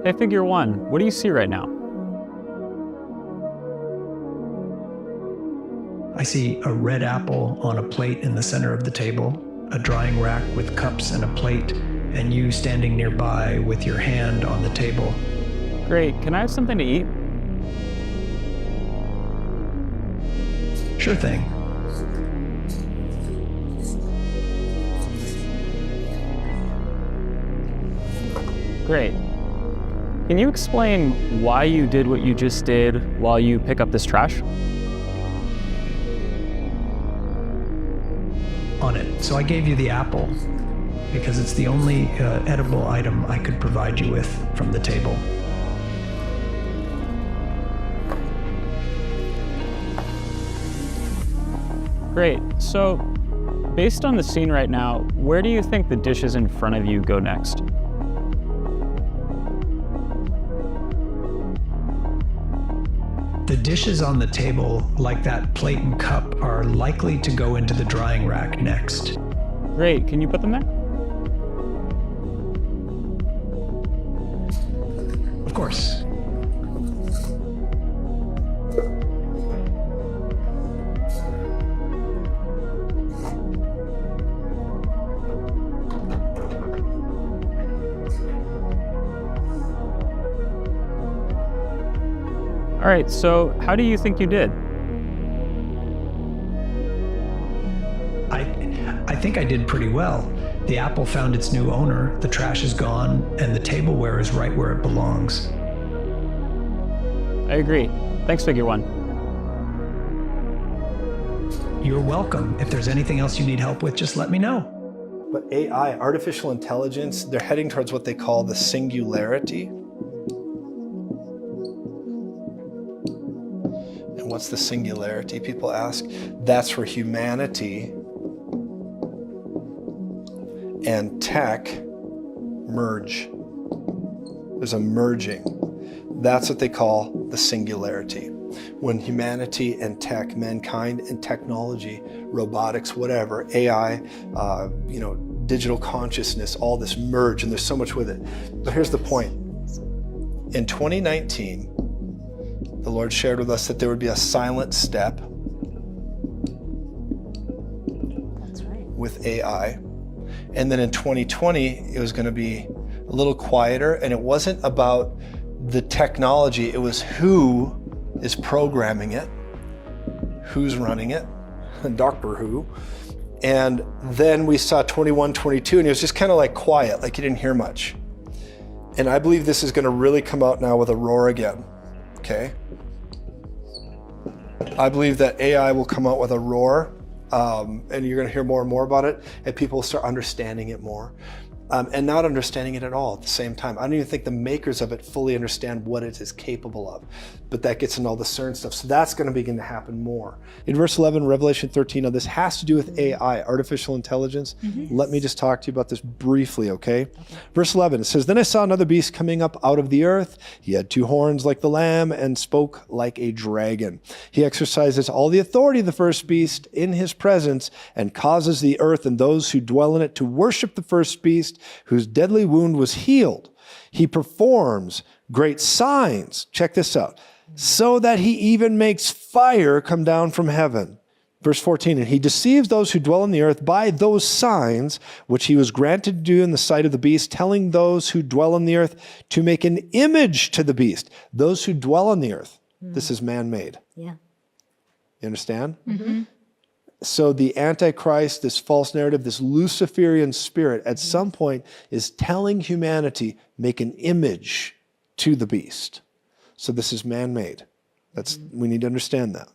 Hey, figure one, what do you see right now? I see a red apple on a plate in the center of the table, a drying rack with cups and a plate, and you standing nearby with your hand on the table. Great, can I have something to eat? Sure thing. Great. Can you explain why you did what you just did while you pick up this trash? On it. So I gave you the apple because it's the only edible item I could provide you with from the table. Great, so based on the scene right now, where do you think the dishes in front of you go next? The dishes on the table, like that plate and cup, are likely to go into the drying rack next. Great, can you put them there? Of course. All right, so how do you think you did? I think I did pretty well. The apple found its new owner, the trash is gone, and the tableware is right where it belongs. I agree. Thanks, figure one. You're welcome. If there's anything else you need help with, just let me know. But AI, artificial intelligence, they're heading towards what they call the singularity. And what's the singularity, people ask? That's where humanity and tech merge. There's a merging. That's what they call the singularity. When humanity and tech, mankind and technology, robotics, whatever, AI, digital consciousness, all this merge, and there's so much with it. But here's the point. In 2019, the Lord shared with us that there would be a silent step. That's right. With AI. And then in 2020, it was going to be a little quieter, and it wasn't about the technology, it was who is programming it, who's running it, Doctor Who. And then we saw 21, 22, and it was just kind of like quiet, like you didn't hear much. And I believe this is going to really come out now with a roar again, okay? I believe that AI will come out with a roar, and you're going to hear more and more about it, and people will start understanding it more. And not understanding it at all at the same time. I don't even think the makers of it fully understand what it is capable of, but that gets into all the CERN stuff. So that's going to begin to happen more. In verse 11, Revelation 13, now this has to do with AI, artificial intelligence. Let me just talk to you about this briefly, okay? Verse 11, it says, then I saw another beast coming up out of the earth. He had 2 horns like the lamb and spoke like a dragon. He exercises all the authority of the first beast in his presence and causes the earth and those who dwell in it to worship the first beast, whose deadly wound was healed. He performs great signs, check this out, so that he even makes fire come down from heaven. Verse 14, and he deceives those who dwell on the earth by those signs which he was granted to do in the sight of the beast, telling those who dwell on the earth to make an image to the beast. Those who dwell on the earth, this is man-made. Yeah. You understand? So the Antichrist, this false narrative, this Luciferian spirit, at some point is telling humanity, make an image to the beast. So this is man-made. We need to understand that.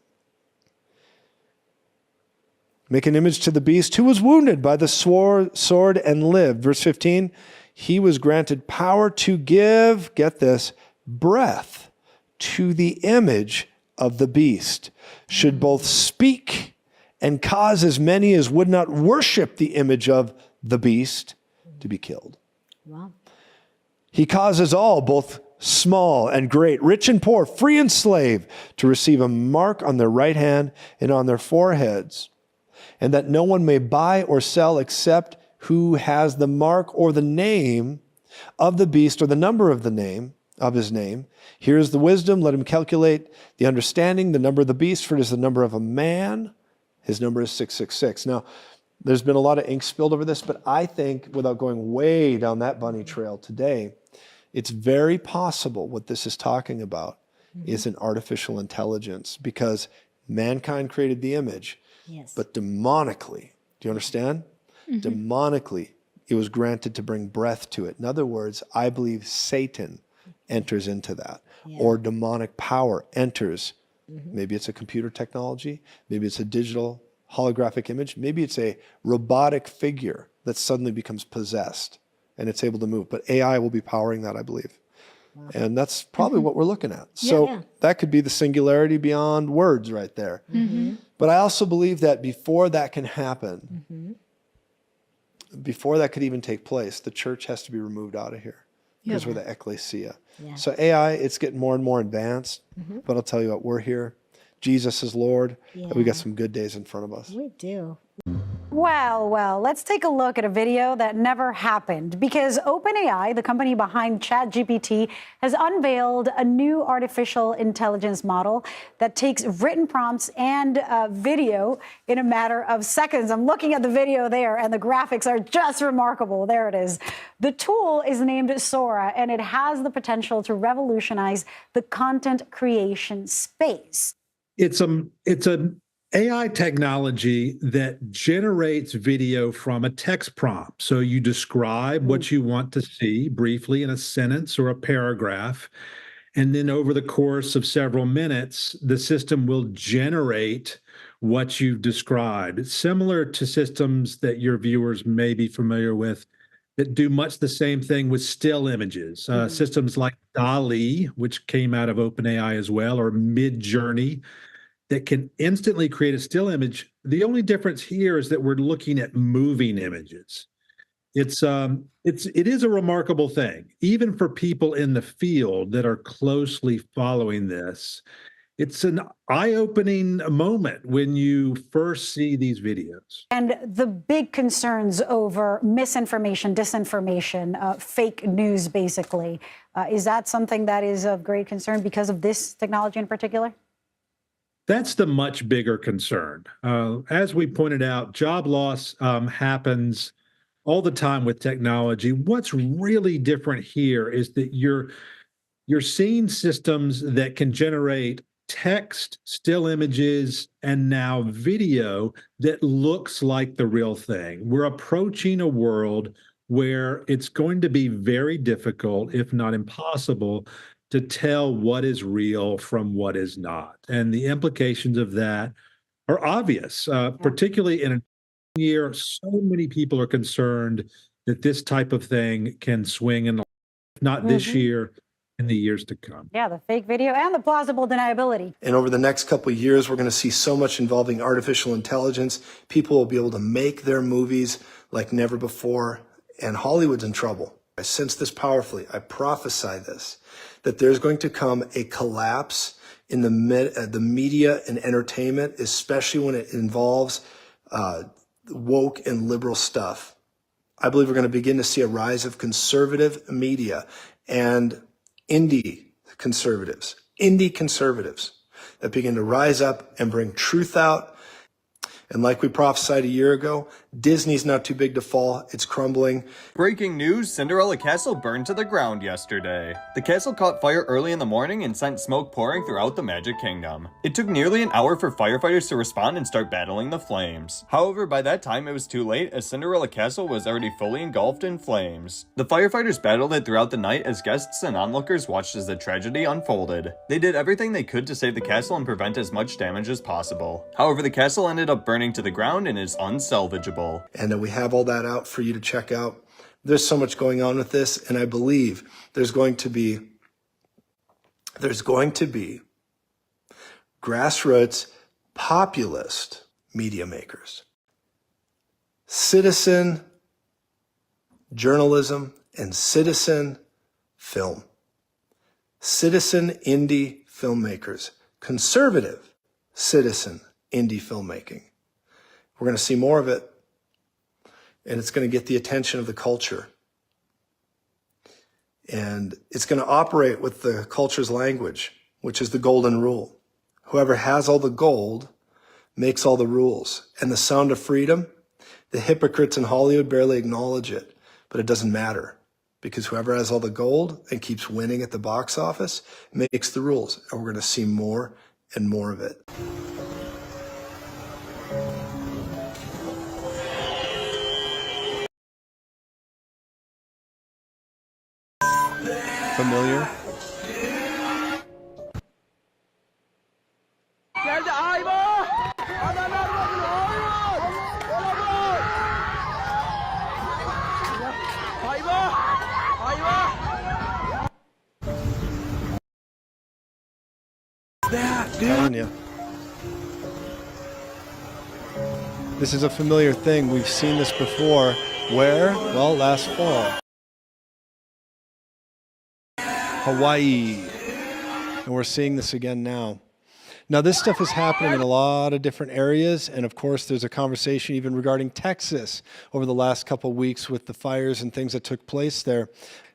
Make an image to the beast who was wounded by the sword and lived. Verse 15, he was granted power to give, get this, breath to the image of the beast, should both speak and cause as many as would not worship the image of the beast to be killed. Wow. He causes all, both small and great, rich and poor, free and slave, to receive a mark on their right hand and on their foreheads, and that no one may buy or sell except who has the mark or the name of the beast, or the number of the name of his name. Here is the wisdom. Let him calculate the understanding, the number of the beast, for it is the number of a man. His number is 666. Now, there's been a lot of ink spilled over this, but I think, without going way down that bunny trail today, it's very possible what this is talking about is an artificial intelligence, because mankind created the image, but demonically, do you understand? Demonically, it was granted to bring breath to it. In other words, I believe Satan enters into that, or demonic power enters. Maybe it's a computer technology, maybe it's a digital holographic image, maybe it's a robotic figure that suddenly becomes possessed and it's able to move. But AI will be powering that, I believe. And that's probably what we're looking at. So that could be the singularity beyond words right there. But I also believe that before that can happen, before that could even take place, the church has to be removed out of here, because we're the ecclesia. So AI, it's getting more and more advanced, but I'll tell you what, we're here. Jesus is Lord, and we got some good days in front of us. We do. Well, let's take a look at a video that never happened, because OpenAI, the company behind ChatGPT, has unveiled a new artificial intelligence model that takes written prompts and video in a matter of seconds. I'm looking at the video there, and the graphics are just remarkable. There it is. The tool is named SORA, and it has the potential to revolutionize the content creation space. It's an AI technology that generates video from a text prompt. So you describe what you want to see briefly in a sentence or a paragraph, and then over the course of several minutes, the system will generate what you've described. It's similar to systems that your viewers may be familiar with that do much the same thing with still images. Systems like DALL-E, which came out of OpenAI as well, or Midjourney, that can instantly create a still image. The only difference here is that we're looking at moving images. It is a remarkable thing, even for people in the field that are closely following this. It's an eye-opening moment when you first see these videos. And the big concerns over misinformation, disinformation, fake news, basically. Is that something that is of great concern because of this technology in particular? That's the much bigger concern. As we pointed out, job loss happens all the time with technology. What's really different here is that you're seeing systems that can generate text, still images, and now video that looks like the real thing. We're approaching a world where it's going to be very difficult, if not impossible, to tell what is real from what is not. And the implications of that are obvious, particularly in a year. So many people are concerned that this type of thing can swing in, not this year, in the years to come. Yeah, the fake video and the plausible deniability. And over the next couple of years, we're going to see so much involving artificial intelligence. People will be able to make their movies like never before, and Hollywood's in trouble. I sense this powerfully. I prophesy this, that there's going to come a collapse in the media and entertainment, especially when it involves woke and liberal stuff. I believe we're going to begin to see a rise of conservative media and indie conservatives that begin to rise up and bring truth out. And like we prophesied a year ago, Disney's not too big to fall. It's crumbling. Breaking news, Cinderella Castle burned to the ground yesterday. The castle caught fire early in the morning and sent smoke pouring throughout the Magic Kingdom. It took nearly an hour for firefighters to respond and start battling the flames. However, by that time it was too late, as Cinderella Castle was already fully engulfed in flames. The firefighters battled it throughout the night as guests and onlookers watched as the tragedy unfolded. They did everything they could to save the castle and prevent as much damage as possible. However, the castle ended up burning to the ground and is unsalvageable. And we have all that out for you to check out. There's so much going on with this, and I believe there's going to be grassroots populist media makers, citizen journalism, and citizen film, citizen indie filmmakers, conservative citizen indie filmmaking. We're going to see more of it, and it's going to get the attention of the culture. And it's going to operate with the culture's language, which is the golden rule. Whoever has all the gold makes all the rules. And the sound of freedom, the hypocrites in Hollywood barely acknowledge it, but it doesn't matter because whoever has all the gold and keeps winning at the box office makes the rules. And we're going to see more and more of it. Familiar? Telling you. This is a familiar thing. We've seen this before. Where? Well, last fall. Hawaii. And we're seeing this again now. Now, this stuff is happening in a lot of different areas, and of course, there's a conversation even regarding Texas over the last couple of weeks with the fires and things that took place there.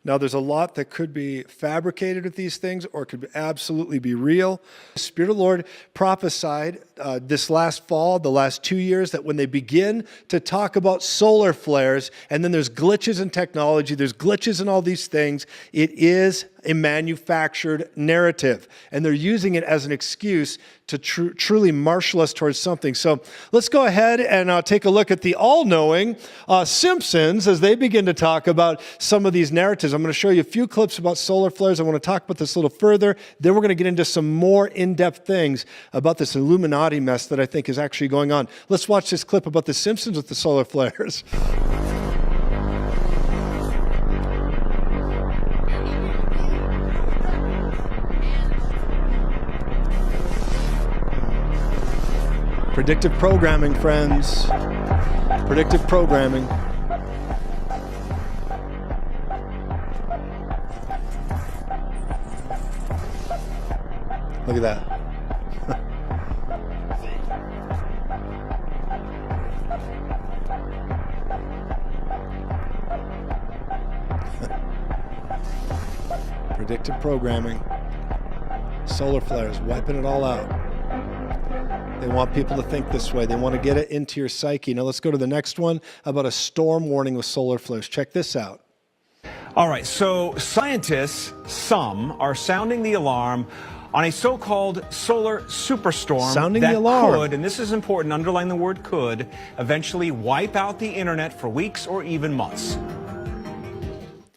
Now, there's a lot that could be fabricated with these things or could absolutely be real. The Spirit of the Lord prophesied this last fall, the last 2 years, that when they begin to talk about solar flares, and then there's glitches in technology, there's glitches in all these things, it is a manufactured narrative. And they're using it as an excuse to truly marshal us towards something. So let's go ahead and take a look at the all-knowing Simpsons as they begin to talk about some of these narratives. I'm going to show you a few clips about solar flares. I want to talk about this a little further. Then we're going to get into some more in-depth things about this Illuminati mess that I think is actually going on. Let's watch this clip about the Simpsons with the solar flares. Predictive programming, friends. Predictive programming. Look at that. Predictive programming. Solar flares, wiping it all out. They want people to think this way. They want to get it into your psyche. Now let's go to the next one about a storm warning with solar flares. Check this out. All right, so scientists, some, are sounding the alarm on a so-called solar superstorm that could, and this is important, underline the word could, eventually wipe out the internet for weeks or even months.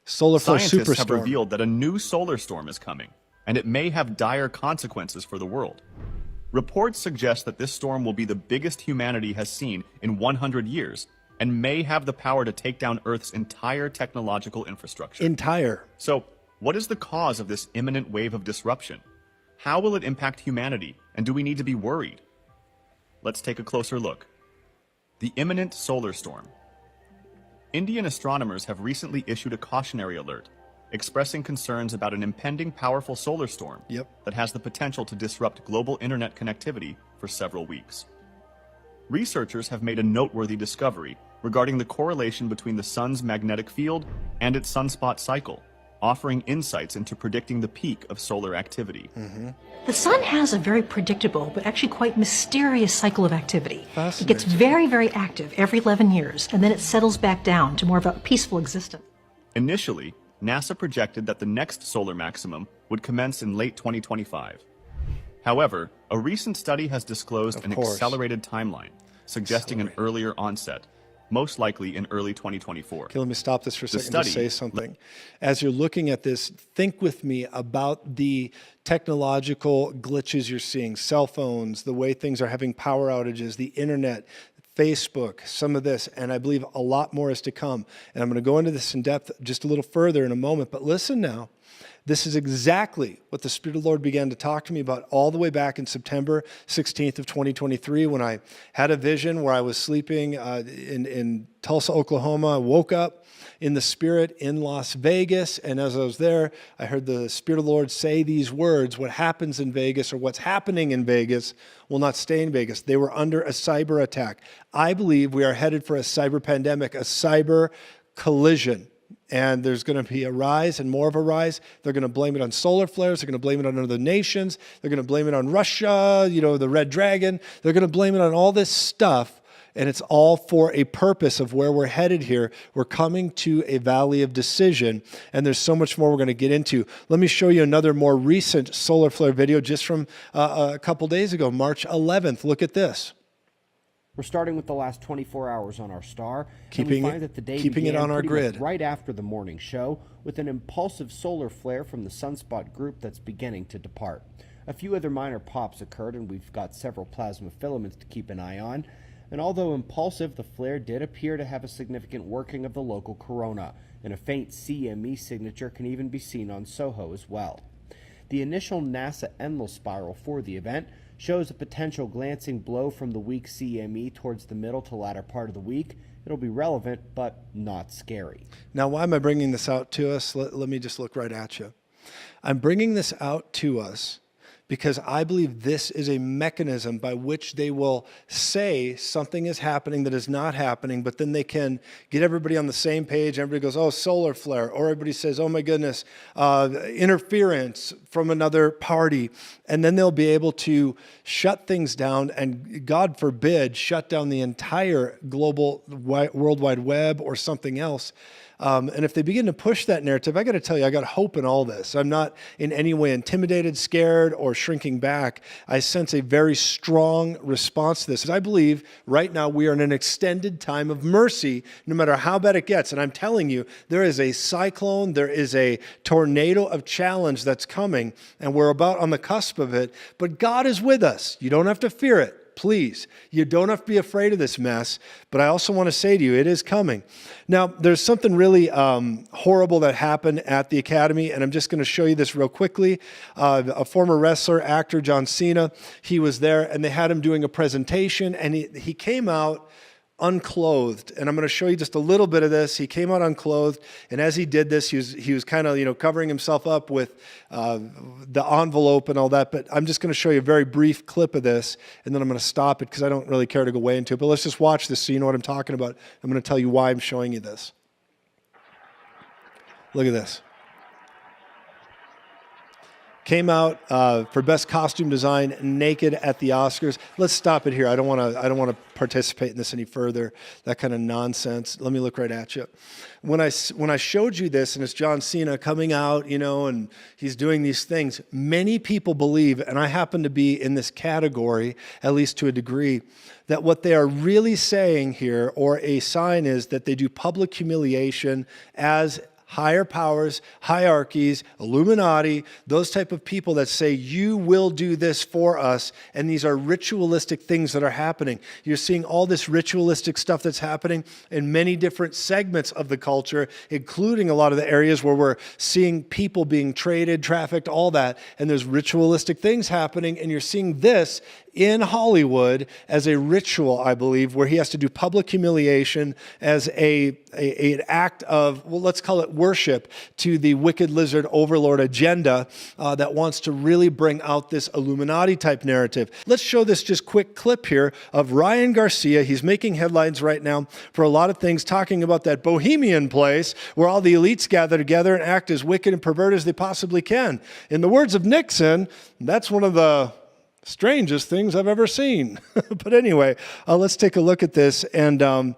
Solar flare superstorm. Scientists have revealed that a new solar storm is coming, and it may have dire consequences for the world. Reports suggest that this storm will be the biggest humanity has seen in 100 years and may have the power to take down Earth's entire technological infrastructure. So, what is the cause of this imminent wave of disruption? How will it impact humanity, and do we need to be worried? Let's take a closer look. The imminent solar storm. Indian astronomers have recently issued a cautionary alert, expressing concerns about an impending powerful solar storm that has the potential to disrupt global internet connectivity for several weeks. Researchers have made a noteworthy discovery regarding the correlation between the sun's magnetic field and its sunspot cycle, offering insights into predicting the peak of solar activity. The sun has a very predictable, but actually quite mysterious cycle of activity. Fascinating. It gets very, very active every 11 years, and then it settles back down to more of a peaceful existence. Initially, NASA projected that the next solar maximum would commence in late 2025. However, a recent study has disclosed an accelerated timeline, suggesting an earlier onset, most likely in early 2024. Okay, let me stop this for a second to say something. As you're looking at this, think with me about the technological glitches you're seeing, cell phones, the way things are having power outages, the internet, Facebook, some of this, and I believe a lot more is to come. And I'm going to go into this in depth just a little further in a moment, but listen now. This is exactly what the Spirit of the Lord began to talk to me about all the way back in September 16th of 2023 when I had a vision where I was sleeping in Tulsa, Oklahoma. I woke up in the Spirit in Las Vegas, and as I was there, I heard the Spirit of the Lord say these words: what happens in Vegas or what's happening in Vegas will not stay in Vegas. They were under a cyber attack. I believe we are headed for a cyber pandemic, a cyber collision. and there's going to be a rise and more of a rise. They're going to blame it on solar flares. They're going to blame it on other nations. They're going to blame it on Russia, the red dragon. They're going to blame it on all this stuff. And it's all for a purpose of where we're headed here. We're coming to a valley of decision, and there's so much more we're going to get into. Let me show you another more recent solar flare video just from a couple days ago, March 11th. Look at this. We're starting with the last 24 hours on our star. Keeping it on our grid. Right after the morning show with an impulsive solar flare from the sunspot group that's beginning to depart. A few other minor pops occurred, and we've got several plasma filaments to keep an eye on. And although impulsive, the flare did appear to have a significant working of the local corona, and a faint CME signature can even be seen on SOHO as well. The initial NASA endless spiral for the event shows a potential glancing blow from the weak CME towards the middle to latter part of the week. It'll be relevant, but not scary. Now, why am I bringing this out to us? Let me just look right at you. I'm bringing this out to us because I believe this is a mechanism by which they will say something is happening that is not happening, but then they can get everybody on the same page. Everybody goes, oh, solar flare. Or everybody says, oh my goodness, interference from another party. And then they'll be able to shut things down and, God forbid, shut down the entire global World Wide Web or something else. And if they begin to push that narrative, I got to tell you, I got hope in all this. I'm not in any way intimidated, scared, or shrinking back. I sense a very strong response to this. I believe right now we are in an extended time of mercy, no matter how bad it gets. And I'm telling you, there is a cyclone, there is a tornado of challenge that's coming, and we're about on the cusp of it. But God is with us. You don't have to fear it. Please, you don't have to be afraid of this mess, but I also want to say to you, it is coming. Now, there's something really horrible that happened at the Academy, and I'm just going to show you this real quickly. A former wrestler, actor, John Cena, he was there, and they had him doing a presentation, and he came out unclothed, and I'm going to show you just a little bit of this. He came out unclothed, and as he did this, he was kind of covering himself up with the envelope and all that. But I'm just going to show you a very brief clip of this, and then I'm going to stop it because I don't really care to go way into it. But let's just watch this so you know what I'm talking about. I'm going to tell you why I'm showing you this. Look at this. Came out for best costume design naked at the Oscars. Let's stop it here. I don't want to participate in this any further. That kind of nonsense. Let me look right at you. When I showed you this, and it's John Cena coming out, and he's doing these things, many people believe, and I happen to be in this category, at least to a degree, that what they are really saying here, or a sign, is that they do public humiliation as higher powers, hierarchies, Illuminati, those type of people that say, you will do this for us, and these are ritualistic things that are happening. You're seeing all this ritualistic stuff that's happening in many different segments of the culture, including a lot of the areas where we're seeing people being traded, trafficked, all that, and there's ritualistic things happening, and you're seeing this in Hollywood as a ritual, I believe, where he has to do public humiliation as an act of, well, let's call it worship to the wicked lizard overlord agenda that wants to really bring out this Illuminati type narrative. Let's show this just quick clip here of Ryan Garcia. He's making headlines right now for a lot of things, talking about that bohemian place where all the elites gather together and act as wicked and perverted as they possibly can. In the words of Nixon, that's one of the strangest things I've ever seen. But anyway, let's take a look at this. And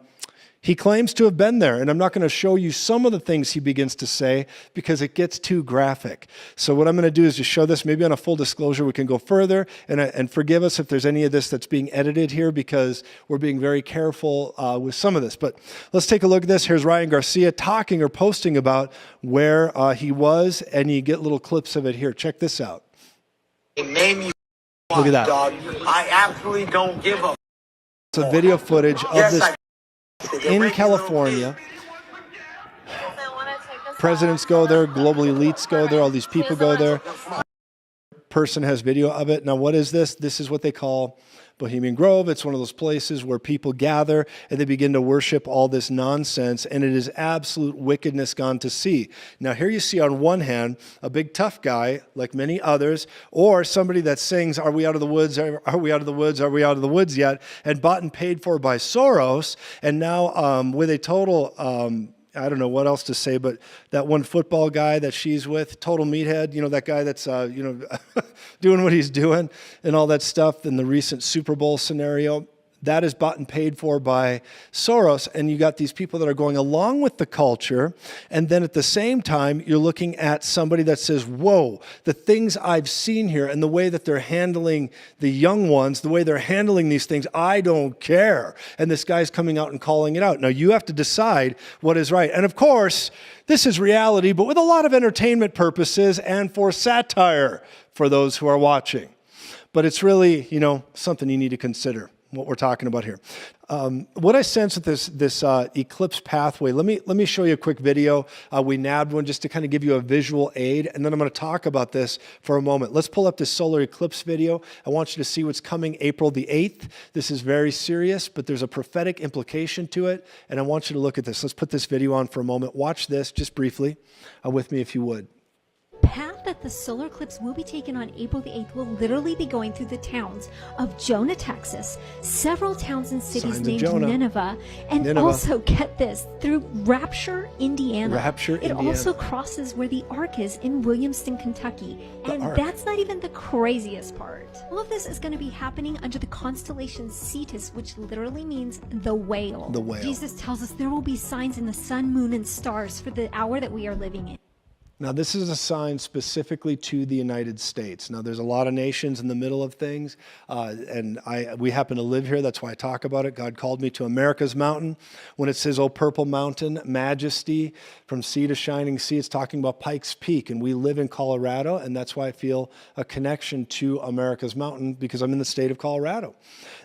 he claims to have been there. And I'm not going to show you some of the things he begins to say because it gets too graphic. So what I'm going to do is just show this. Maybe on a full disclosure, we can go further. And forgive us if there's any of this that's being edited here because we're being very careful with some of this. But let's take a look at this. Here's Ryan Garcia talking or posting about where he was. And you get little clips of it here. Check this out. Name you. Look at that. Dog. I absolutely don't give a. It's a video footage of this in California. Presidents go there, global elites go there, all these people go there. Person has video of it. Now, what is this? This is what they call Bohemian Grove. It's one of those places where people gather and they begin to worship all this nonsense, and it is absolute wickedness gone to see. Now, here you see on one hand a big tough guy, like many others, or somebody that sings, "Are we out of the woods? Are we out of the woods? Are we out of the woods yet?" and bought and paid for by Soros, and now with a total I don't know what else to say, but that one football guy that she's with, total meathead, that guy that's, doing what he's doing and all that stuff in the recent Super Bowl scenario, that is bought and paid for by Soros, and you got these people that are going along with the culture, and then at the same time, you're looking at somebody that says, whoa, the things I've seen here and the way that they're handling the young ones, the way they're handling these things, I don't care. And this guy's coming out and calling it out. Now, you have to decide what is right. And of course, this is reality, but with a lot of entertainment purposes and for satire for those who are watching. But it's really, something you need to consider. What we're talking about here. What I sense with this Eclipse pathway, let me show you a quick video. We nabbed one just to kind of give you a visual aid, and then I'm going to talk about this for a moment. Let's pull up this solar eclipse video. I want you to see what's coming April the 8th. This is very serious, but there's a prophetic implication to it, and I want you to look at this. Let's put this video on for a moment. Watch this just briefly with me if you would. Path that the solar eclipse will be taken on April the 8th will literally be going through the towns of Jonah, Texas, several towns and cities named Nineveh, and also, get this, through Rapture, Indiana. It also crosses where the Ark is in Williamston, Kentucky. And that's not even the craziest part. All of this is going to be happening under the constellation Cetus, which literally means the whale. The whale. Jesus tells us there will be signs in the sun, moon, and stars for the hour that we are living in. Now, this is a sign specifically to the United States. Now, there's a lot of nations in the middle of things, and we happen to live here. That's why I talk about it. God called me to America's mountain. When it says, "O purple mountain, majesty, from sea to shining sea," it's talking about Pikes Peak, and we live in Colorado, and that's why I feel a connection to America's mountain, because I'm in the state of Colorado.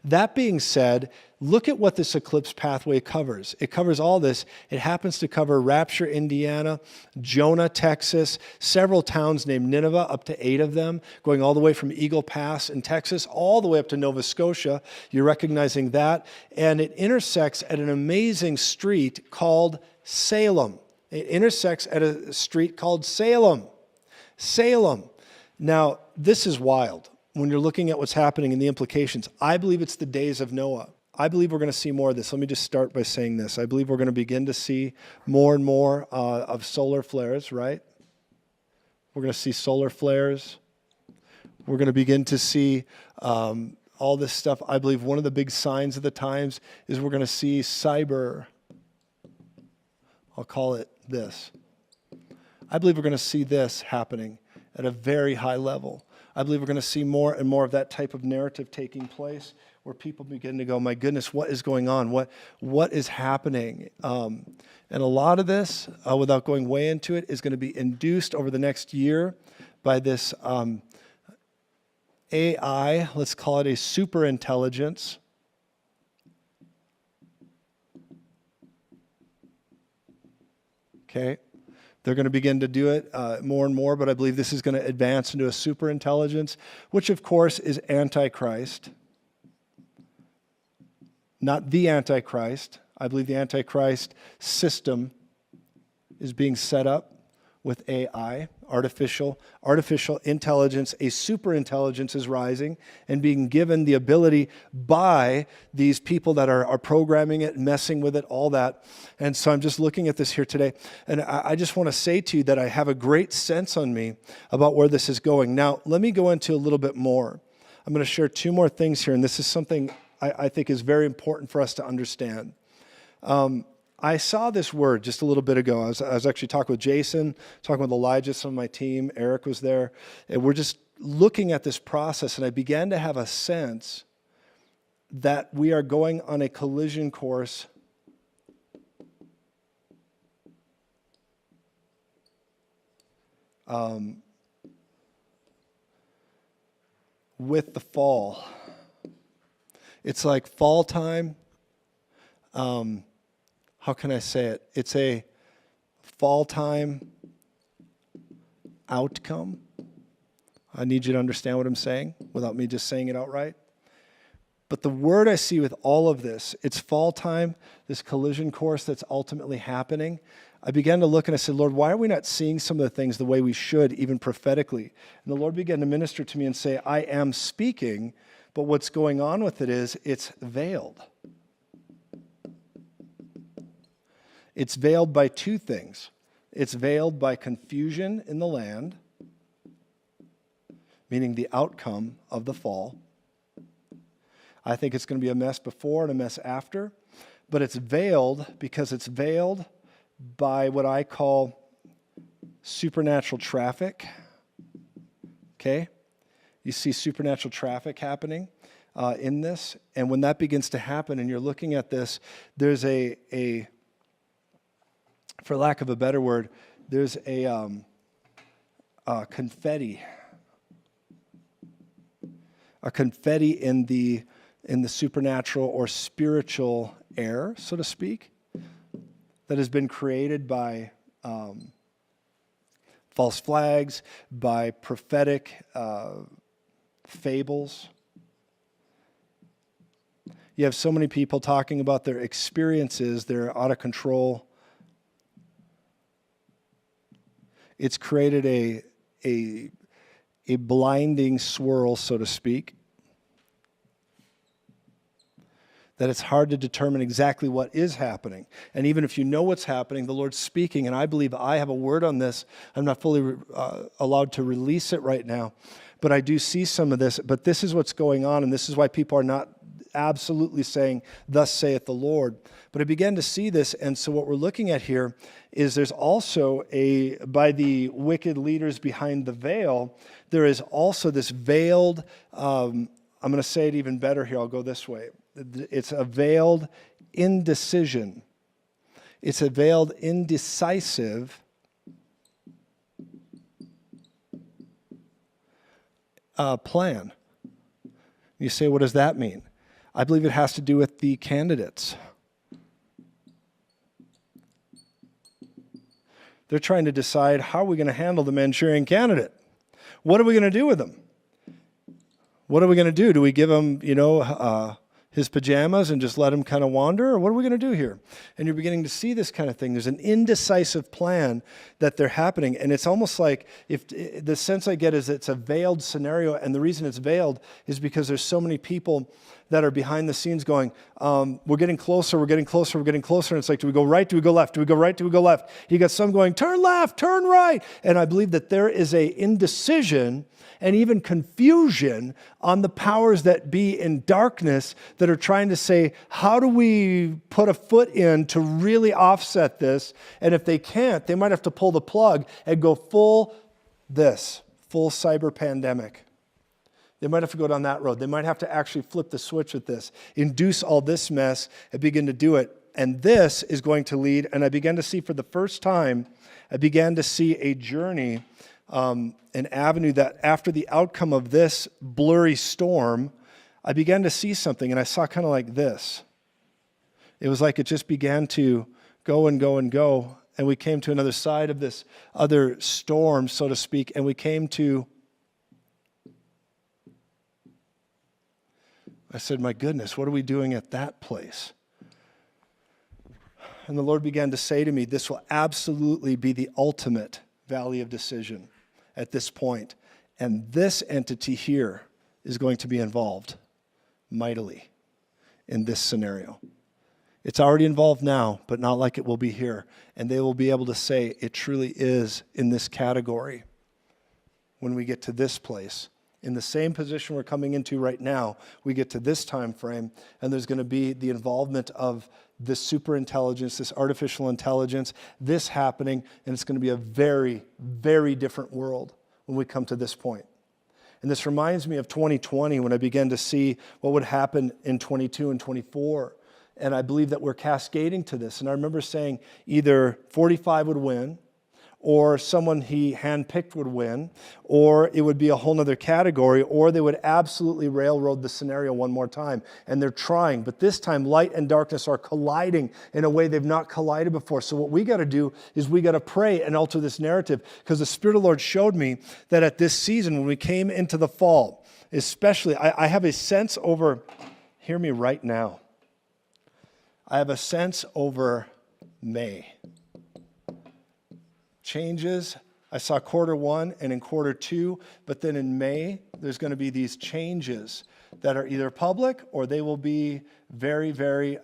That being said, look at what this eclipse pathway covers. It covers all this. It happens to cover Rapture, Indiana, Jonah, Texas, several towns named Nineveh, up to 8 of them, going all the way from Eagle Pass in Texas, all the way up to Nova Scotia. You're recognizing that. And it intersects at an amazing street called Salem. It intersects at a street called Salem. Salem. Now, this is wild. When you're looking at what's happening and the implications, I believe it's the days of Noah. I believe we're going to see more of this. Let me just start by saying this. I believe we're going to begin to see more and more of solar flares, right? We're going to see solar flares. We're going to begin to see all this stuff. I believe one of the big signs of the times is we're going to see cyber. I'll call it this. I believe we're going to see this happening at a very high level. I believe we're going to see more and more of that type of narrative taking place, where people begin to go, my goodness, what is going on? What is happening? And a lot of this, without going way into it, is going to be induced over the next year by this AI, let's call it a superintelligence. Okay. They're going to begin to do it more and more, but I believe this is going to advance into a superintelligence, which of course is Antichrist. Not the Antichrist. I believe the Antichrist system is being set up with AI, artificial intelligence. A superintelligence is rising and being given the ability by these people that are programming it, messing with it, all that. And so I'm just looking at this here today, and I just want to say to you that I have a great sense on me about where this is going. Now, let me go into a little bit more. I'm going to share 2 more things here, and this is something I think is very important for us to understand. I saw this word just a little bit ago. I was actually talking with Jason, talking with Elijah, some of my team. Eric was there. And we're just looking at this process, and I began to have a sense that we are going on a collision course with the fall. It's like fall time. How can I say it? It's a fall time outcome. I need you to understand what I'm saying without me just saying it outright. But the word I see with all of this, it's fall time, this collision course that's ultimately happening. I began to look and I said, Lord, why are we not seeing some of the things the way we should, even prophetically? And the Lord began to minister to me and say, I am speaking, but what's going on with it is it's veiled. It's veiled by two things. It's veiled by confusion in the land, meaning the outcome of the fall. I think it's going to be a mess before and a mess after, but it's veiled because it's veiled by what I call supernatural traffic. Okay? You see supernatural traffic happening in this, and when that begins to happen and you're looking at this, there's a for lack of a better word, there's a confetti in the supernatural or spiritual air, so to speak, that has been created by false flags, by prophetic fables. You have so many people talking about their experiences, they're out of control. It's created a blinding swirl, so to speak, that it's hard to determine exactly what is happening. And even if you know what's happening, the Lord's speaking, and I believe I have a word on this. I'm not fully allowed to release it right now, but I do see some of this. But this is what's going on, and this is why people are not absolutely saying, "Thus saith the Lord." But I began to see this, and so what we're looking at here is there's also by the wicked leaders behind the veil, there is also this veiled, I'm going to say it even better here, I'll go this way. It's a veiled indecision. It's a veiled indecisive plan. You say, what does that mean? I believe it has to do with the candidates. They're trying to decide, how are we going to handle the Manchurian candidate? What are we going to do with him? What are we going to do? Do we give him, his pajamas and just let him kind of wander? Or what are we going to do here? And you're beginning to see this kind of thing. There's an indecisive plan that they're happening. And it's almost like, if the sense I get is it's a veiled scenario. And the reason it's veiled is because there's so many people that are behind the scenes going, we're getting closer, we're getting closer, we're getting closer. And it's like, do we go right? Do we go left? Do we go right? Do we go left? You got some going, turn left, turn right. And I believe that there is a indecision and even confusion on the powers that be in darkness that are trying to say, how do we put a foot in to really offset this? And if they can't, they might have to pull the plug and go full cyber pandemic. They might have to go down that road. They might have to actually flip the switch with this, induce all this mess and begin to do it. And this is going to lead, and I began to see for the first time, I began to see a journey, an avenue that after the outcome of this blurry storm, I began to see something, and I saw kind of like this. It was like it just began to go and go and go, and we came to another side of this other storm, so to speak, and we came to, I said, my goodness, what are we doing at that place? And the Lord began to say to me, this will absolutely be the ultimate valley of decision at this point. And this entity here is going to be involved mightily in this scenario. It's already involved now, but not like it will be here. And they will be able to say it truly is in this category when we get to this place. In the same position we're coming into right now, we get to this time frame, and there's going to be the involvement of this superintelligence, this artificial intelligence, this happening, and it's going to be a very, very different world when we come to this point. And this reminds me of 2020 when I began to see what would happen in 22 and 24. And I believe that we're cascading to this. And I remember saying either 45 would win, or someone he handpicked would win, or it would be a whole nother category, or they would absolutely railroad the scenario one more time. And they're trying, but this time light and darkness are colliding in a way they've not collided before. So what we got to do is we got to pray and alter this narrative, because the Spirit of the Lord showed me that at this season, when we came into the fall, especially, I have a sense over, hear me right now, I have a sense over May. Changes. I saw quarter one and in quarter two, but then in May, there's going to be these changes that are either public or they will be very, very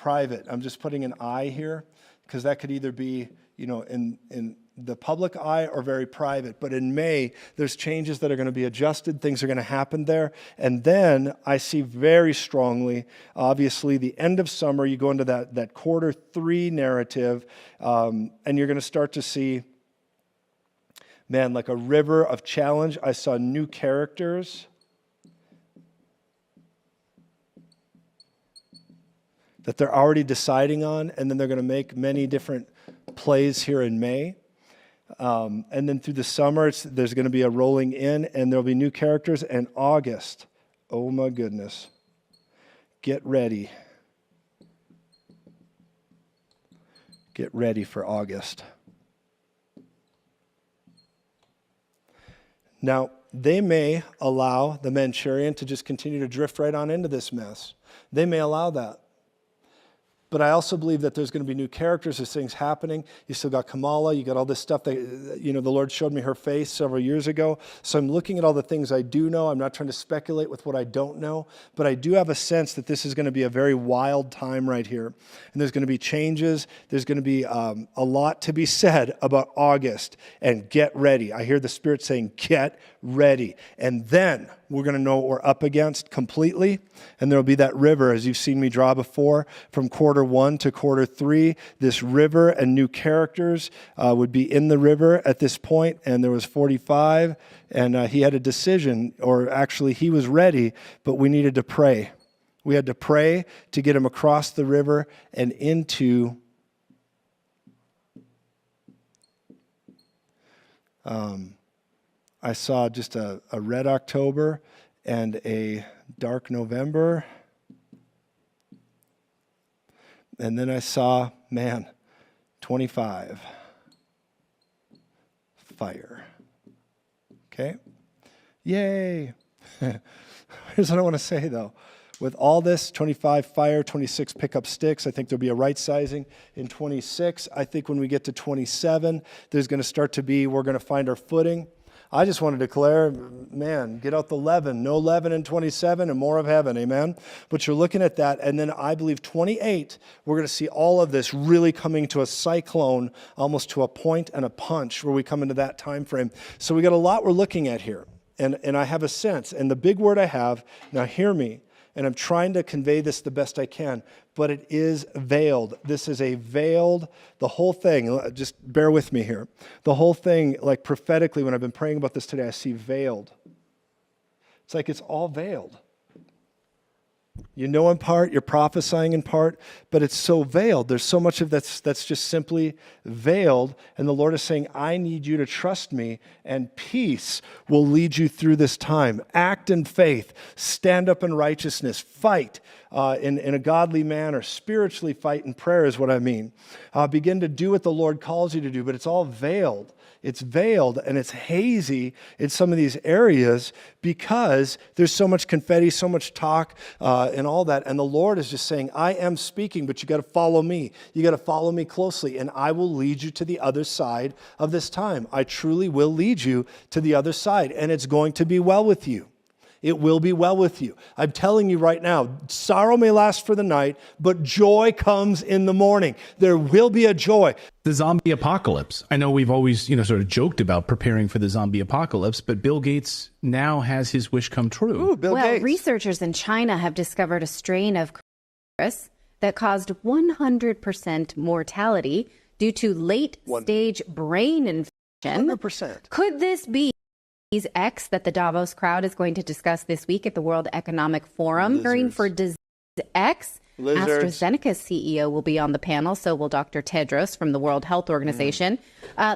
private. I'm just putting an I here because that could either be, in the public eye or very private. But in May, there's changes that are going to be adjusted. Things are going to happen there. And then I see very strongly, obviously, the end of summer, you go into that Q3 narrative, and you're going to start to see, man, like a river of challenge. I saw new characters that they're already deciding on, and then they're going to make many different plays here in May. And then through the summer, there's going to be a rolling in, and there'll be new characters. And August, oh my goodness, get ready. Get ready for August. Now, they may allow the Manchurian to just continue to drift right on into this mess. They may allow that. But I also believe that there's going to be new characters. There's things happening. You still got Kamala. You got all this stuff that, the Lord showed me her face several years ago. So I'm looking at all the things I do know. I'm not trying to speculate with what I don't know. But I do have a sense that this is going to be a very wild time right here. And there's going to be changes. There's going to be a lot to be said about August. And get ready. I hear the Spirit saying, get ready. And then we're going to know what we're up against completely. And there'll be that river, as you've seen me draw before, from Q1 to Q3. This river and new characters would be in the river at this point. And there was 45. And he had a decision, or actually he was ready, but we needed to pray. We had to pray to get him across the river and into I saw just a red October and a dark November. And then I saw, 25. Fire. Okay? Yay! Here's what I want to say, though. With all this, 25 fire, 26 pick up sticks. I think there'll be a right sizing in 26. I think when we get to 27, there's going to start to be, we're going to find our footing. I just want to declare, get out the leaven. No leaven in 27 and more of heaven, amen? But you're looking at that, and then I believe 28, we're going to see all of this really coming to a cyclone, almost to a point and a punch, where we come into that time frame. So we got a lot we're looking at here, and I have a sense. And the big word I have, now hear me, and I'm trying to convey this the best I can, but it is veiled. This is a veiled, the whole thing, just bear with me here. The whole thing, like prophetically, when I've been praying about this today, I see veiled. It's like it's all veiled. You know in part, you're prophesying in part, but it's so veiled. There's so much of that's just simply veiled, and the Lord is saying, I need you to trust me, and peace will lead you through this time. Act in faith, stand up in righteousness, fight in a godly manner, spiritually fight in prayer is what I mean. Begin to do what the Lord calls you to do, but it's all veiled. It's veiled and it's hazy in some of these areas because there's so much confetti, so much talk and all that. And the Lord is just saying, I am speaking, but you got to follow me. You got to follow me closely, and I will lead you to the other side of this time. I truly will lead you to the other side, and it's going to be well with you. It will be well with you. I'm telling you right now, sorrow may last for the night, but joy comes in the morning. There will be a joy. The zombie apocalypse. I know we've always, sort of joked about preparing for the zombie apocalypse, but Bill Gates now has his wish come true. Ooh, Bill Gates. Researchers in China have discovered a strain of coronavirus that caused 100% mortality due to late-stage brain infection. 100%. Could this be X that the Davos crowd is going to discuss this week at the World Economic Forum? Hearing for disease X, AstraZeneca's CEO will be on the panel, so will Dr. Tedros from the World Health Organization.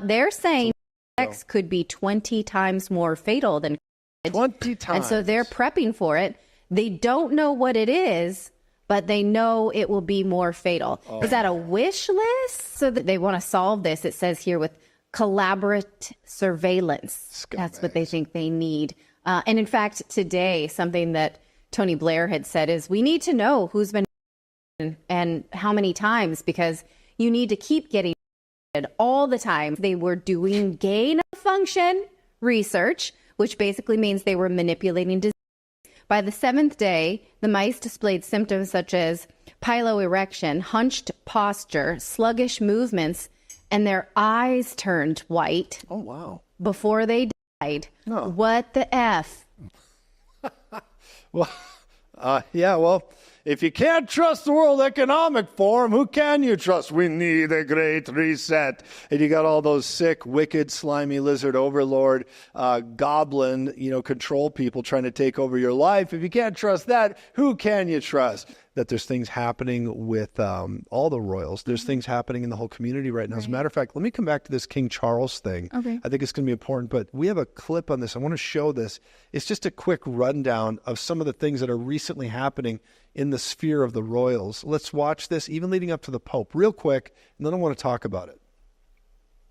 They're saying X could be 20 times more fatal than 20 times. And so they're prepping for it. They don't know what it is, but they know it will be more fatal. Is that a wish list? So that they want to solve this, it says here, with collaborative surveillance. That's what they think they need. And in fact, today, something that Tony Blair had said is we need to know who's been and how many times, because you need to keep getting all the time. They were doing gain of function research, which basically means they were manipulating disease By the 7th day, the mice displayed symptoms such as piloerection, hunched posture, sluggish movements, and their eyes turned white. Oh, wow. Before they died. Oh. What the F? Well, well, if you can't trust the World Economic Forum, who can you trust? We need a great reset. And you got all those sick, wicked, slimy lizard overlord, goblin, control people trying to take over your life. If you can't trust that, who can you trust? That there's things happening with all the royals. There's things happening in the whole community right now. As a matter of fact, let me come back to this King Charles thing. Okay. I think it's going to be important, but we have a clip on this. I want to show this. It's just a quick rundown of some of the things that are recently happening in the sphere of the royals. Let's watch this, even leading up to the Pope, real quick, and then I want to talk about it.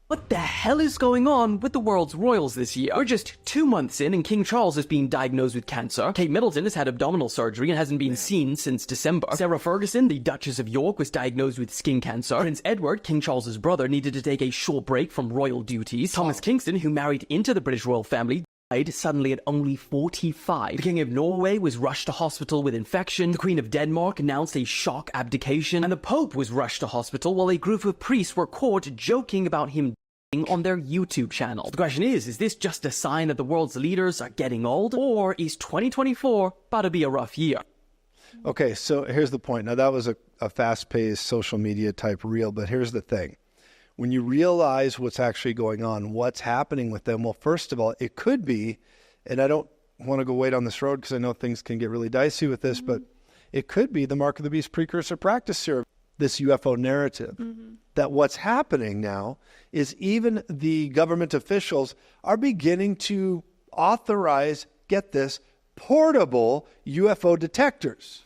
What the hell is going on with the world's royals this year? We're just 2 months in and King Charles has been diagnosed with cancer. Kate Middleton has had abdominal surgery and hasn't been seen since December. Sarah Ferguson, the Duchess of York, was diagnosed with skin cancer. Prince Edward, King Charles's brother, needed to take a short break from royal duties. Thomas Kingston, who married into the British royal family, died suddenly at only 45. The King of Norway was rushed to hospital with infection. The Queen of Denmark announced a shock abdication. And the Pope was rushed to hospital while a group of priests were caught joking about him on their YouTube channel. The question is this just a sign that the world's leaders are getting old, or is 2024 about to be a rough year? Okay, so here's the point. Now, that was a fast-paced social media type reel, but here's the thing. When you realize what's actually going on, what's happening with them, well, first of all, it could be, and I don't want to go way down this road because I know things can get really dicey with this, but it could be the mark of the beast precursor practice here, this UFO narrative, that what's happening now is even the government officials are beginning to authorize, get this, portable UFO detectors.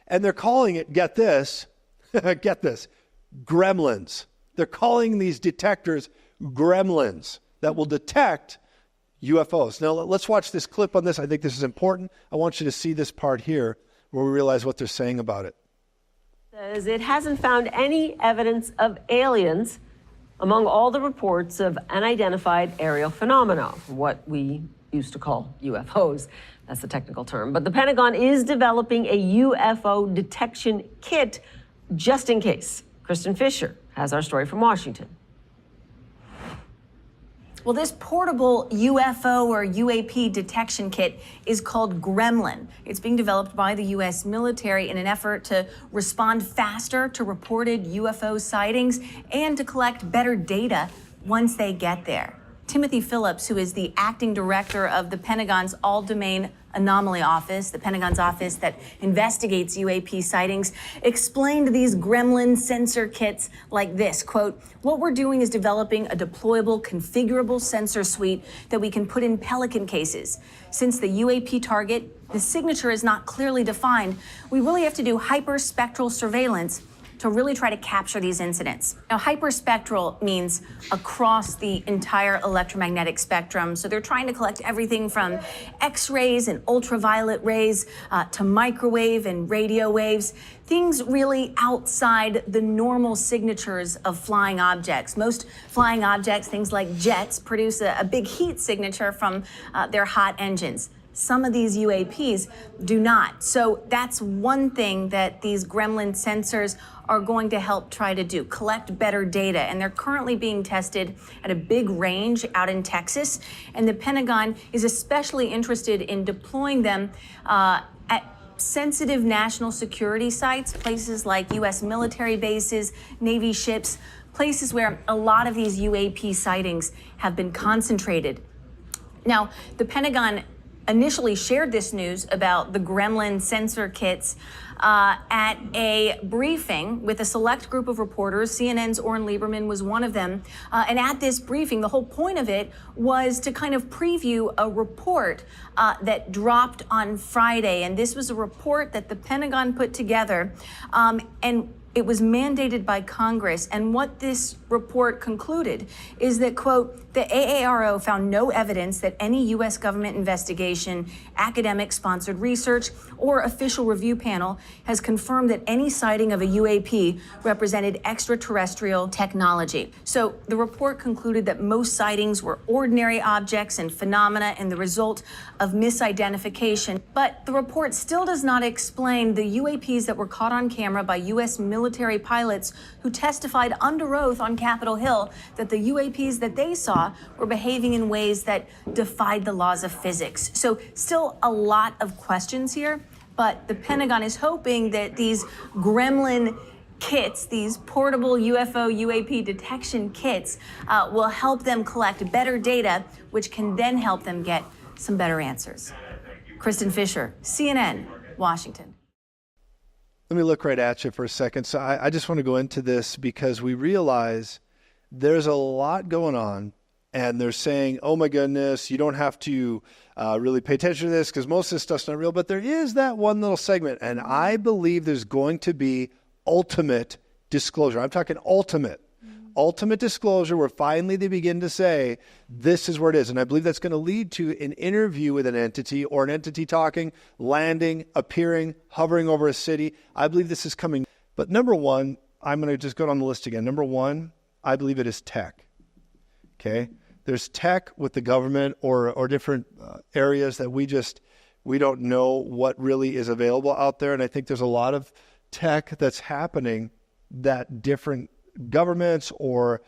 And they're calling it, get this, gremlins. They're calling these detectors gremlins that will detect UFOs. Now, let's watch this clip on this. I think this is important. I want you to see this part here where we realize what they're saying about it. Says it hasn't found any evidence of aliens among all the reports of unidentified aerial phenomena, what we used to call UFOs. That's the technical term. But the Pentagon is developing a UFO detection kit just in case. Kristen Fisher has our story from Washington. Well, this portable UFO or UAP detection kit is called Gremlin. It's being developed by the U.S. military in an effort to respond faster to reported UFO sightings and to collect better data once they get there. Timothy Phillips, who is the acting director of the Pentagon's All-Domain Anomaly Office, the Pentagon's office that investigates UAP sightings, explained these Gremlin sensor kits like this, quote, "What we're doing is developing a deployable, configurable sensor suite that we can put in Pelican cases. Since the UAP target, the signature is not clearly defined, we really have to do hyperspectral surveillance to really try to capture these incidents." Now, hyperspectral means across the entire electromagnetic spectrum. So they're trying to collect everything from X-rays and ultraviolet rays to microwave and radio waves, things really outside the normal signatures of flying objects. Most flying objects, things like jets, produce a big heat signature from their hot engines. Some of these UAPs do not. So that's one thing that these Gremlin sensors are going to help try to do, collect better data. And they're currently being tested at a big range out in Texas. And the Pentagon is especially interested in deploying them at sensitive national security sites, places like U.S. military bases, Navy ships, places where a lot of these UAP sightings have been concentrated. Now, the Pentagon initially shared this news about the Gremlin sensor kits at a briefing with a select group of reporters. CNN's Oren Lieberman was one of them. And at this briefing, the whole point of it was to kind of preview a report that dropped on Friday. And this was a report that the Pentagon put together. And It was mandated by Congress, and what this report concluded is that, quote, the AARO found no evidence that any U.S. government investigation, academic-sponsored research, or official review panel has confirmed that any sighting of a UAP represented extraterrestrial technology. So the report concluded that most sightings were ordinary objects and phenomena and the result of misidentification. But the report still does not explain the UAPs that were caught on camera by U.S. military pilots who testified under oath on Capitol Hill that the UAPs that they saw were behaving in ways that defied the laws of physics. So still a lot of questions here, but the Pentagon is hoping that these gremlin kits, these portable UFO UAP detection kits, will help them collect better data, which can then help them get some better answers. Kristen Fisher, CNN, Washington. Let me look right at you for a second. So I just want to go into this because we realize there's a lot going on, and they're saying, oh my goodness, you don't have to really pay attention to this because most of this stuff's not real, but there is that one little segment, and I believe there's going to be ultimate disclosure. I'm talking ultimate disclosure where finally they begin to say, this is where it is. And I believe that's going to lead to an interview with an entity or an entity talking, landing, appearing, hovering over a city. I believe this is coming. But number one, I'm going to just go down the list again. Number one, I believe it is tech. Okay? There's tech with the government or different areas that we don't know what really is available out there. And I think there's a lot of tech that's happening that different governments or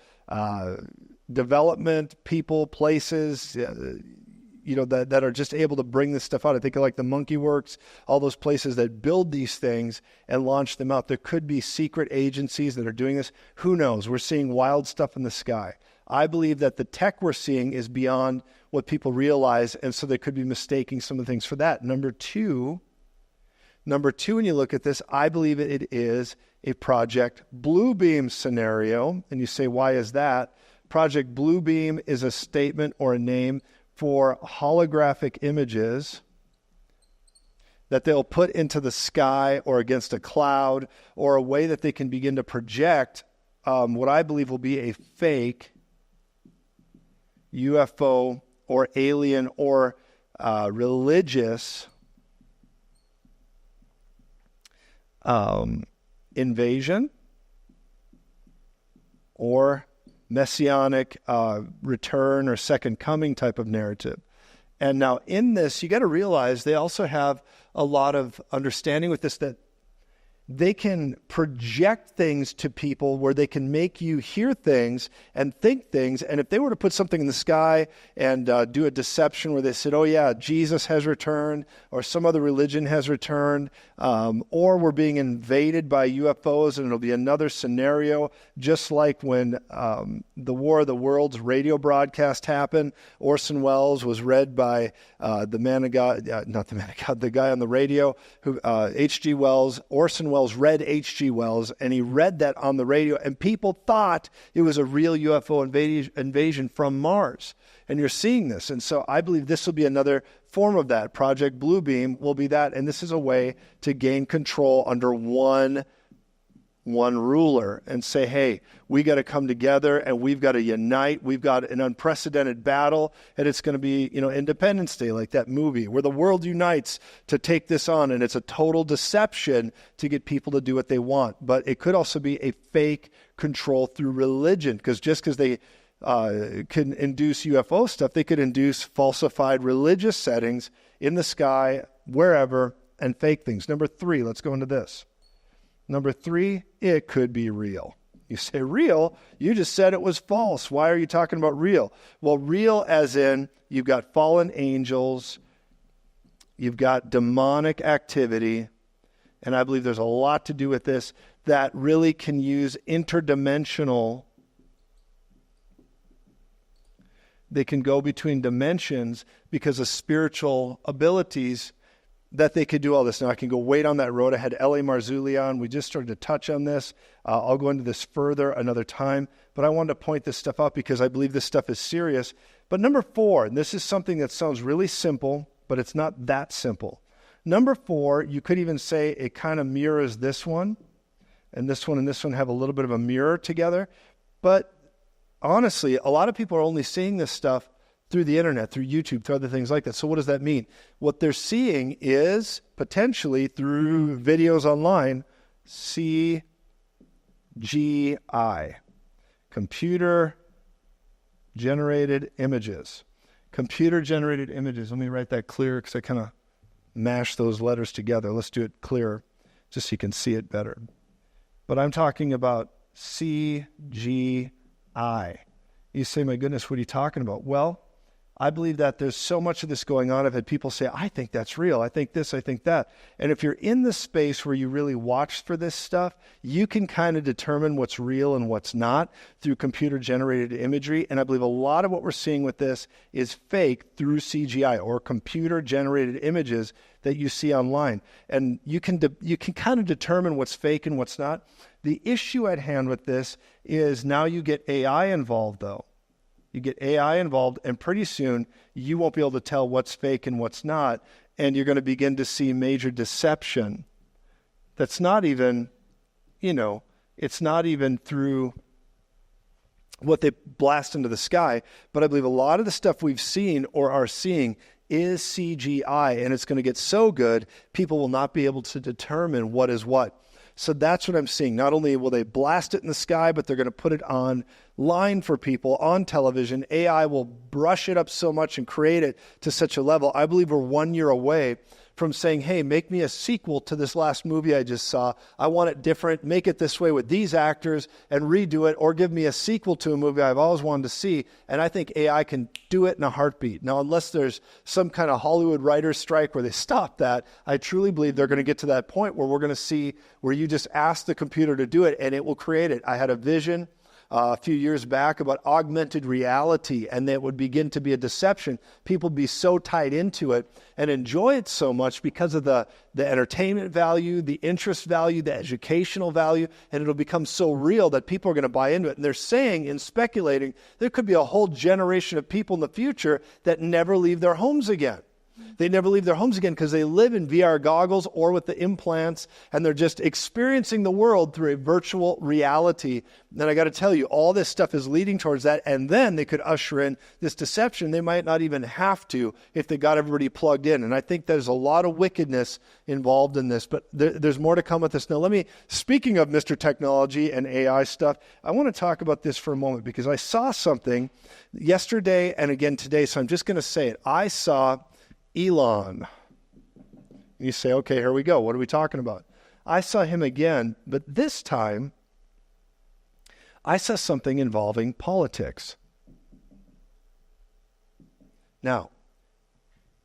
development people, places, that are just able to bring this stuff out. I think like the Monkey Works, all those places that build these things and launch them out. There could be secret agencies that are doing this. Who knows? We're seeing wild stuff in the sky. I believe that the tech we're seeing is beyond what people realize, and so they could be mistaking some of the things for that. Number two, when you look at this, I believe it is a Project Bluebeam scenario. And you say, why is that? Project Bluebeam is a statement or a name for holographic images that they'll put into the sky or against a cloud, or a way that they can begin to project what I believe will be a fake UFO or alien or religious invasion or messianic return or second coming type of narrative. And now in this, you got to realize they also have a lot of understanding with this, that they can project things to people where they can make you hear things and think things. And if they were to put something in the sky and do a deception where they said, oh yeah, Jesus has returned, or some other religion has returned, or we're being invaded by UFOs, and it'll be another scenario, just like when the War of the Worlds radio broadcast happened. Orson Welles was read by the guy on the radio, who H.G. Wells. Orson Welles read H.G. Wells, and he read that on the radio, and people thought it was a real UFO invasion from Mars. And you're seeing this. And so I believe this will be another form of that. Project Bluebeam will be that. And this is a way to gain control under one ruler and say, hey, we got to come together and we've got to unite. We've got an unprecedented battle, and it's going to be, Independence Day, like that movie where the world unites to take this on, and it's a total deception to get people to do what they want. But it could also be a fake control through religion, because just because they can induce UFO stuff, they could induce falsified religious settings in the sky, wherever, and fake things. Number three, let's go into this. Number three, it could be real. You say real? You just said it was false. Why are you talking about real? Well, real as in you've got fallen angels, you've got demonic activity, and I believe there's a lot to do with this that really can use interdimensional. They can go between dimensions because of spiritual abilities that they could do all this. Now, I can go way down that road. I had L.A. Marzulli on. We just started to touch on this. I'll go into this further another time, but I wanted to point this stuff out because I believe this stuff is serious. But number four, and this is something that sounds really simple, but it's not that simple. Number four, you could even say it kind of mirrors this one, and this one have a little bit of a mirror together. But honestly, a lot of people are only seeing this stuff through the internet, through YouTube, through other things like that. So what does that mean? What they're seeing is potentially through videos online, CGI, computer-generated images. Computer-generated images. Let me write that clear because I kind of mashed those letters together. Let's do it clearer just so you can see it better. But I'm talking about CGI. You say, my goodness, what are you talking about? Well, I believe that there's so much of this going on. I've had people say, I think that's real. I think this, I think that. And if you're in the space where you really watch for this stuff, you can kind of determine what's real and what's not through computer-generated imagery. And I believe a lot of what we're seeing with this is fake through CGI or computer-generated images that you see online. And you can kind of determine what's fake and what's not. The issue at hand with this is now you get AI involved, though. You get AI involved, and pretty soon you won't be able to tell what's fake and what's not, and you're going to begin to see major deception. That's not even, it's not even through what they blast into the sky, but I believe a lot of the stuff we've seen or are seeing is CGI, and it's going to get so good, people will not be able to determine what is what. So that's what I'm seeing. Not only will they blast it in the sky, but they're going to put it online for people on television. AI will brush it up so much and create it to such a level. I believe we're 1 year away from saying, hey, make me a sequel to this last movie I just saw. I want it different. Make it this way with these actors and redo it, or give me a sequel to a movie I've always wanted to see. And I think AI can do it in a heartbeat. Now, unless there's some kind of Hollywood writer's strike where they stop that, I truly believe they're going to get to that point where we're going to see where you just ask the computer to do it and it will create it. I had a vision a few years back about augmented reality, and that would begin to be a deception. People would be so tied into it and enjoy it so much because of the entertainment value, the interest value, the educational value, and it'll become so real that people are going to buy into it. And they're saying and speculating there could be a whole generation of people in the future that never leave their homes again. They never leave their homes again because they live in VR goggles or with the implants, and they're just experiencing the world through a virtual reality. And I got to tell you, all this stuff is leading towards that, and then they could usher in this deception. They might not even have to if they got everybody plugged in. And I think there's a lot of wickedness involved in this, but there's more to come with this. Now, speaking of Mr. Technology and AI stuff, I want to talk about this for a moment because I saw something yesterday and again today, so I'm just going to say it. I saw Elon. You say, okay, here we go. What are we talking about? I saw him again, but this time I saw something involving politics. Now,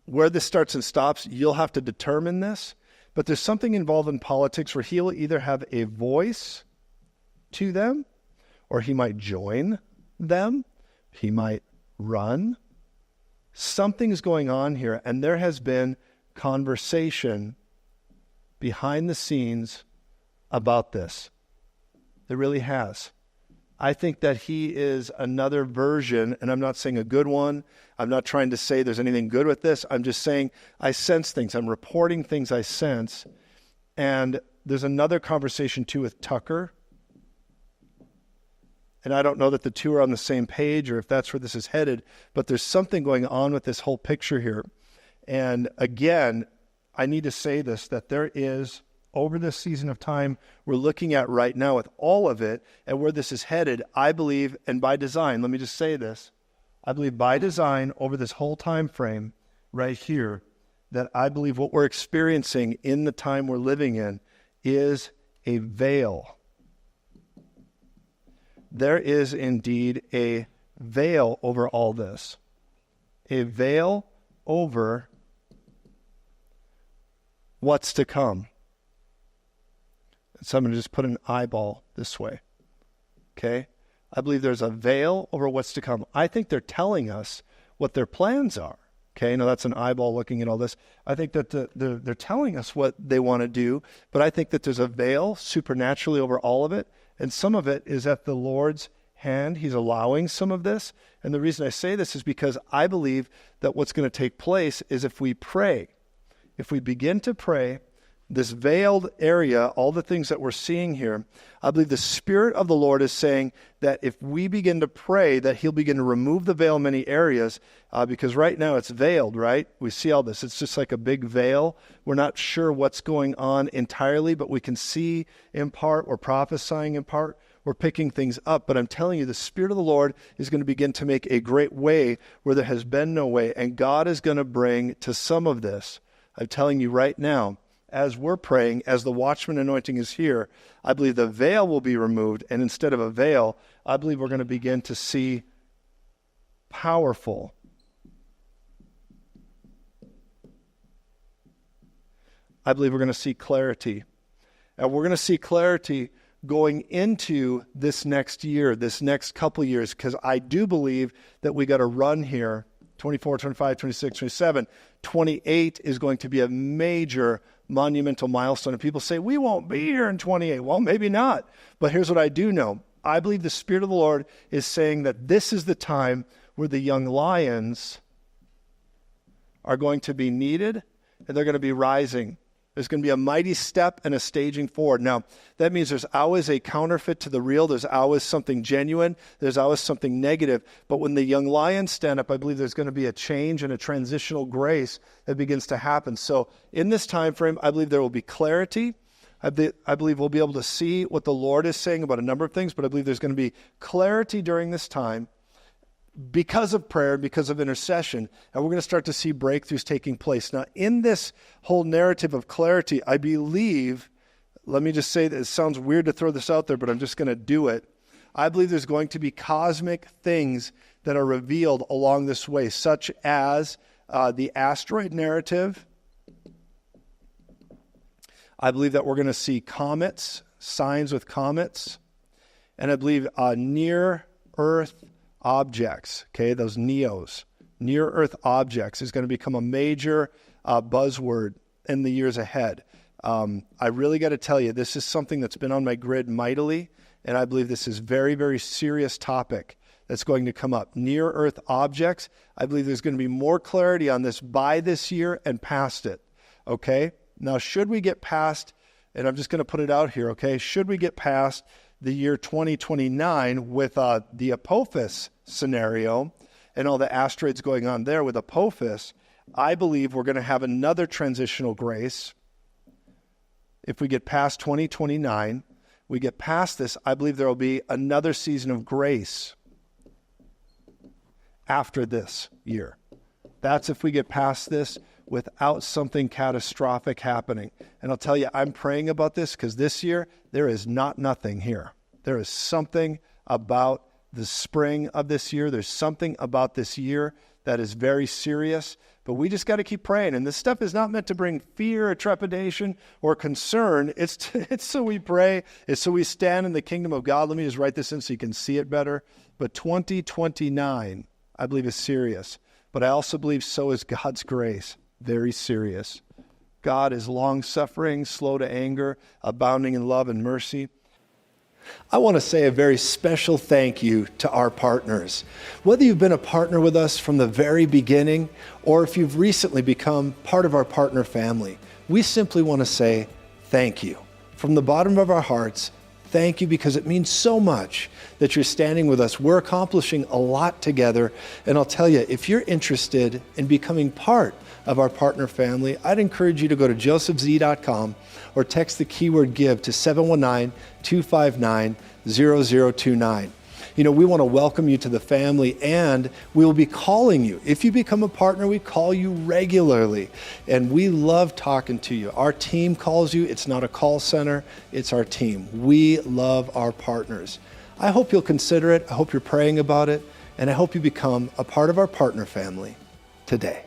where this starts and stops, you'll have to determine this, but there's something involved in politics where he'll either have a voice to them, or he might join them, he might run. Something's going on here, and there has been conversation behind the scenes about this. There really has. I think that he is another version, and I'm not saying a good one. I'm not trying to say there's anything good with this. I'm just saying I sense things. I'm reporting things I sense. And there's another conversation too with Tucker. And I don't know that the two are on the same page or if that's where this is headed, but there's something going on with this whole picture here. And again, I need to say this, that there is, over this season of time we're looking at right now with all of it and where this is headed, I believe, and by design, let me just say this, I believe by design over this whole time frame right here, that I believe what we're experiencing in the time we're living in is a veil. There is indeed a veil over all this. A veil over what's to come. So I'm going to just put an eyeball this way. Okay? I believe there's a veil over what's to come. I think they're telling us what their plans are. Okay? Now that's an eyeball looking at all this. I think that they're telling us what they want to do, but I think that there's a veil supernaturally over all of it. And some of it is at the Lord's hand. He's allowing some of this. And the reason I say this is because I believe that what's going to take place is if we pray, if we begin to pray this veiled area, all the things that we're seeing here, I believe the Spirit of the Lord is saying that if we begin to pray, that he'll begin to remove the veil in many areas, because right now it's veiled, right? We see all this. It's just like a big veil. We're not sure what's going on entirely, but we can see in part. We're prophesying in part. We're picking things up. But I'm telling you, the Spirit of the Lord is going to begin to make a great way where there has been no way. And God is going to bring to some of this, I'm telling you right now, as we're praying, as the watchman anointing is here, I believe the veil will be removed. And instead of a veil, I believe we're going to begin to see powerful, I believe we're going to see clarity. And we're going to see clarity going into this next year, this next couple years, because I do believe that we got to run here. 24, 25, 26, 27, 28 is going to be a major monumental milestone. And people say, we won't be here in 28. Well, maybe not. But here's what I do know. I believe the Spirit of the Lord is saying that this is the time where the young lions are going to be needed and they're going to be rising. There's going to be a mighty step and a staging forward. Now, that means there's always a counterfeit to the real. There's always something genuine. There's always something negative. But when the young lions stand up, I believe there's going to be a change and a transitional grace that begins to happen. So in this time frame, I believe there will be clarity. I believe we'll be able to see what the Lord is saying about a number of things, but I believe there's going to be clarity during this time because of prayer, because of intercession, and we're going to start to see breakthroughs taking place. Now, in this whole narrative of clarity, I believe, let me just say that it sounds weird to throw this out there, but I'm just going to do it. I believe there's going to be cosmic things that are revealed along this way, such as the asteroid narrative. I believe that we're going to see comets, signs with comets, and I believe near-Earth objects, okay, those NEOs, near-Earth objects is going to become a major buzzword in the years ahead. I really got to tell you, this is something that's been on my grid mightily, and I believe this is very, very serious topic that's going to come up. Near-Earth objects, I believe there's going to be more clarity on this by this year and past it, okay? Now, should we get past, and I'm just going to put it out here, okay, should we get past the year 2029 with the Apophis scenario and all the asteroids going on there with Apophis, I believe we're going to have another transitional grace. If we get past 2029, we get past this, I believe there will be another season of grace after this year. That's if we get past this without something catastrophic happening. And I'll tell you, I'm praying about this because this year, there is not nothing here. There is something about the spring of this year. There's something about this year that is very serious, but we just got to keep praying. And this stuff is not meant to bring fear or trepidation or concern. It's so we pray. It's so we stand in the kingdom of God. Let me just write this in so you can see it better. But 2029, I believe, is serious. But I also believe so is God's grace. Very serious. God is long-suffering, slow to anger, abounding in love and mercy. I want to say a very special thank you to our partners. Whether you've been a partner with us from the very beginning, or if you've recently become part of our partner family, we simply want to say thank you. From the bottom of our hearts, thank you, because it means so much that you're standing with us. We're accomplishing a lot together. And I'll tell you, if you're interested in becoming part of our partner family, I'd encourage you to go to josephz.com or text the keyword give to 719-259-0029. You know, we want to welcome you to the family, and we will be calling you. If you become a partner, we call you regularly, and we love talking to you. Our team calls you. It's not a call center. It's our team. We love our partners. I hope you'll consider it. I hope you're praying about it, and I hope you become a part of our partner family today.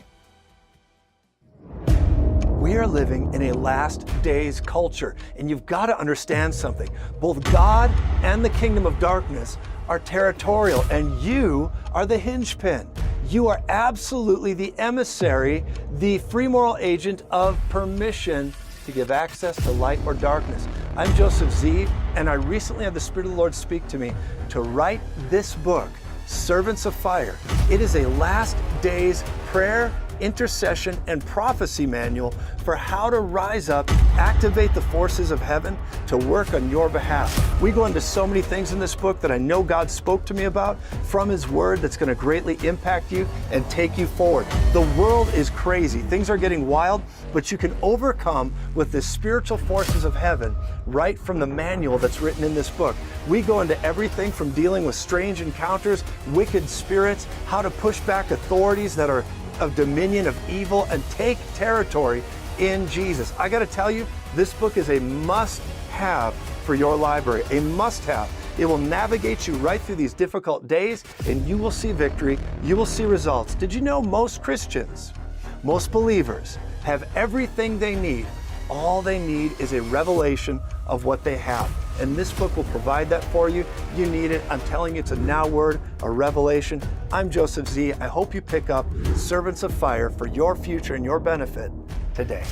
We are living in a last days culture, and you've got to understand something. Both God and the kingdom of darkness are territorial, and you are the hinge pin. You are absolutely the emissary, the free moral agent of permission to give access to light or darkness. I'm Joseph Z, and I recently had the Spirit of the Lord speak to me to write this book, Servants of Fire. It is a last days prayer, intercession and prophecy manual for how to rise up, activate the forces of heaven to work on your behalf. We go into so many things in this book that I know God spoke to me about from His Word that's going to greatly impact you and take you forward. The world is crazy. Things are getting wild, but you can overcome with the spiritual forces of heaven right from the manual that's written in this book. We go into everything from dealing with strange encounters, wicked spirits, how to push back authorities that are of dominion of evil and take territory in Jesus. I got to tell you, this book is a must-have for your library, a must-have. It will navigate you right through these difficult days, and you will see victory, you will see results. Did you know most Christians, most believers, have everything they need? All they need is a revelation of what they have. And this book will provide that for you. You need it. I'm telling you, it's a now word, a revelation. I'm Joseph Z. I hope you pick up Servants of Fire for your future and your benefit today.